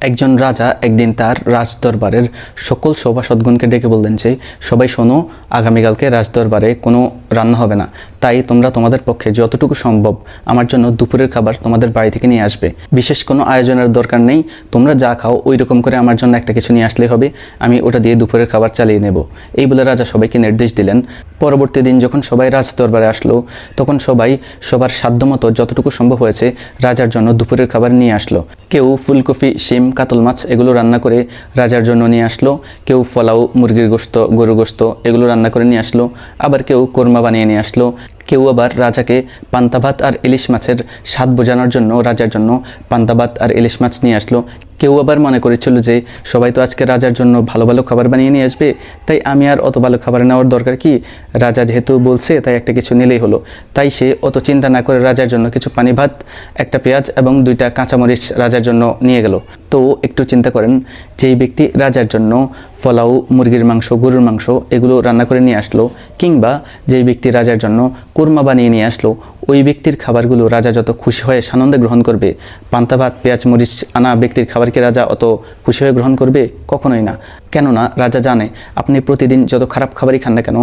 একজন রাজা একদিন তার রাজদরবারের সকল সভাসদগণকে ডেকে বললেন যে, সবাই শোনো, আগামীকালকে রাজদরবারে কোনো রান্না হবে না, তাই তোমরা তোমাদের পক্ষে যতটুকু সম্ভব আমার জন্য দুপুরের খাবার তোমাদের বাড়ি থেকে নিয়ে আসবে। বিশেষ কোনো আয়োজনের দরকার নেই, তোমরা যা খাও ওই রকম করে আমার জন্য একটা কিছু নিয়ে আসলেই হবে, আমি ওটা দিয়ে দুপুরের খাবার চালিয়ে নেব। এই বলে রাজা সবাইকে নির্দেশ দিলেন। পরবর্তী দিন যখন সবাই রাজদরবারে আসলো, তখন সবাই সবার সাধ্যমতো যতটুকু সম্ভব হয়েছে রাজার জন্য দুপুরের খাবার নিয়ে আসলো। কেউ ফুলকপি, শিম, কাতল মাছ এগুলো রান্না করে রাজার জন্য নিয়ে আসলো, কেউ পোলাও, মুরগির গোশত, গরুর গোশত এগুলো রান্না করে নিয়ে আসলো, আবার কেউ কোরমা বানিয়ে নিয়ে আসলো, কেউ আবার রাজাকে পান্তা ভাত আর ইলিশ মাছের স্বাদ বোঝানোর জন্য রাজার জন্য পান্তা ভাত আর ইলিশ মাছ নিয়ে আসলো। কেউ আবার মনে করেছিল যে সবাই তো আজকে রাজার জন্য ভালো ভালো খাবার বানিয়ে নিয়ে আসবে, তাই আমি আর অত ভালো খাবার নেওয়ার দরকার কি, রাজা যেহেতু বলছে তাই একটা কিছু নিলেই হলো। তাই সে অত চিন্তা না করে রাজার জন্য কিছু পানি ভাত, একটা পেঁয়াজ এবং 2টা কাঁচামরিচ রাজার জন্য নিয়ে গেল। তো একটু চিন্তা করেন, যেই ব্যক্তি রাজার জন্য পোলাও, মুরগির মাংস, গরুর মাংস এগুলো রান্না করে নিয়ে আসলো, কিংবা যেই ব্যক্তি রাজার জন্য কোরমা বানিয়ে নিয়ে আসলো, ওই ব্যক্তির খাবারগুলো রাজা যত খুশি হয়ে সানন্দে গ্রহণ করবে, পান্তা ভাত, পেঁয়াজ, মরিচ আনা ব্যক্তির খাবারকে রাজা অত খুশি হয়ে গ্রহণ করবে? কখনোই না। কেননা রাজা জানে আপনি প্রতিদিন যত খারাপ খাবারই খান না কেন,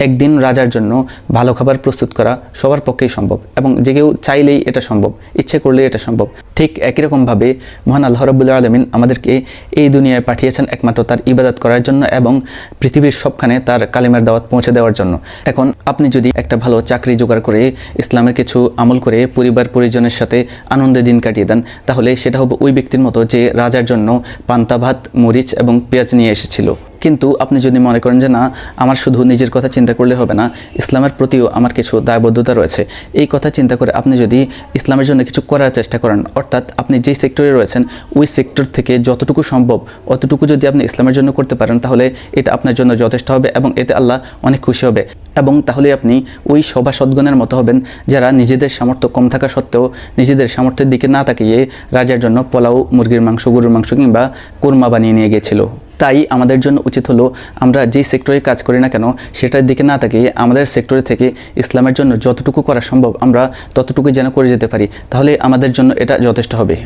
একদিন রাজার জন্য ভালো খাবার প্রস্তুত করা সবার পক্ষেই সম্ভব, এবং যে কেউ চাইলেই এটা সম্ভব, ইচ্ছে করলেই এটা সম্ভব। ঠিক একই রকমভাবে মহান আল্লাহ রাব্বুল আলামিন আমাদেরকে এই দুনিয়ায় পাঠিয়েছেন একমাত্র তার ইবাদত করার জন্য এবং পৃথিবীর সবখানে তার কালিমার দাওয়াত পৌঁছে দেওয়ার জন্য। এখন আপনি যদি একটা ভালো চাকরি জোগাড় করে ইসলামের কিছু আমল করে পরিবার পরিজনের সাথে আনন্দে দিন কাটিয়ে দেন, তাহলে সেটা হবে ওই ব্যক্তির মতো যে রাজার জন্য পান্তা ভাত, মরিচ এবং পেঁয়াজ নিয়ে এসেছিল। কিন্তু আপনি যদি মনে করেন যে না, আমার শুধু নিজের কথা চিন্তা করলে হবে না, ইসলামের প্রতিও আমার কিছু দায়বদ্ধতা রয়েছে, এই কথা চিন্তা করে আপনি যদি ইসলামের জন্য কিছু করার চেষ্টা করেন, অর্থাৎ আপনি যেই সেক্টরে রয়েছেন ওই সেক্টর থেকে যতটুকু সম্ভব অতটুকু যদি আপনি ইসলামের জন্য করতে পারেন, তাহলে এটা আপনার জন্য যথেষ্ট হবে এবং এতে আল্লাহ অনেক খুশি হবে। এবং তাহলে আপনি ওই সভাসদগণের মতো হবেন যারা নিজেদের সামর্থ্য কম থাকা সত্ত্বেও নিজেদের সামর্থ্যের দিকে না তাকিয়ে রাজার জন্য পোলাও, মুরগির মাংস, গরুর মাংস কিংবা কোরমা বানিয়ে নিয়ে গিয়েছিল। তাই আমাদের জন্য উচিত হলো আমরা যেই সেক্টরে কাজ করি না কেন সেটার দিকে না তাকিয়ে আমাদের সেক্টরে থেকে ইসলামের জন্য যতটুকু করা সম্ভব আমরা ততটুকুই যেন করে যেতে পারি, তাহলে আমাদের জন্য এটা যথেষ্ট হবে।